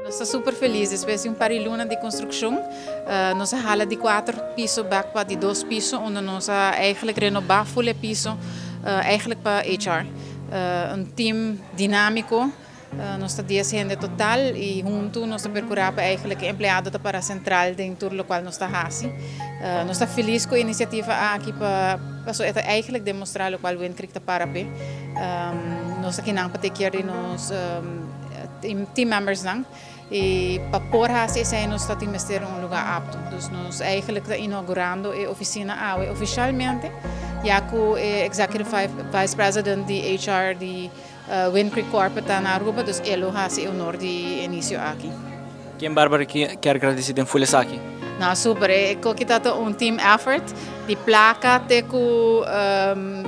Nós estamos super felizes, é um pariluna de construção. Nós hala de 4 pisos back para de 2 pisos, onde nós eigenlijk renovar full piso, eigenlijk para HR. Team dinâmico, nós estamos 10 gente total e junto nós estamos procurando eigenlijk empleado para a central dentro do qual nós estamos assim. Nós estamos felizes com a iniciativa aqui para eigenlijk demonstrar o qual o Winkriek está para pé. Nós aqui não para ter que nós team members não. E para por hacer isso, nós estamos ter lugar apto. Então, nós eigenlijk inaugurando a oficina oficialmente, já que o Executive Vice President de HR de Winkriek Corp está na Aruba, então ele faz o honor de início aqui. Quem Bárbara quer agradecer em folha aqui? Não, super. Aqui está team effort de placa,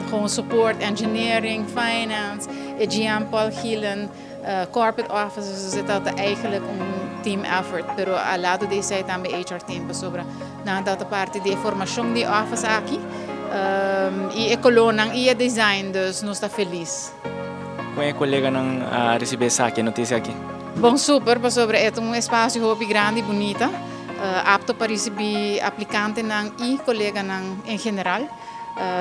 com support, engineering, finance, Jean Paul Gielen, corporate offices, então é eigenlijk team effort, pero ao lado disso aí também HR team sobre na outra parte de formação de office aqui e ecolonang e design, dus nós está feliz. Quem é colega não receber essa aqui notícia aqui? Bom, super, sobre é espaço hobby grande e bonita, apto para receber aplicante e colega em geral.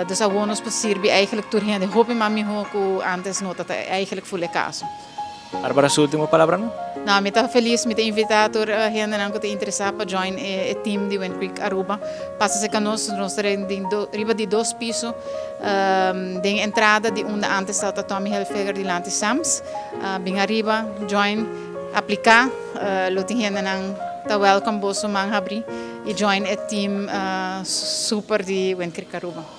Dus a bonus servir eigenlijk door hen de hobby mami hoku antes nota eigenlijk full caso. Bárbara, sua última palavra não? Não, me está feliz, me está invitado a gente não que te interessa para join o team de Winkriek Aruba. Passa-se que nós riba de 2 pisos, de entrada de onde antes estava Tommy Hilfiger de Lantis Sams, bem arriba, join, aplicar, lo tem gente não tá welcome bosso mang abri e join o team super de Winkriek Aruba.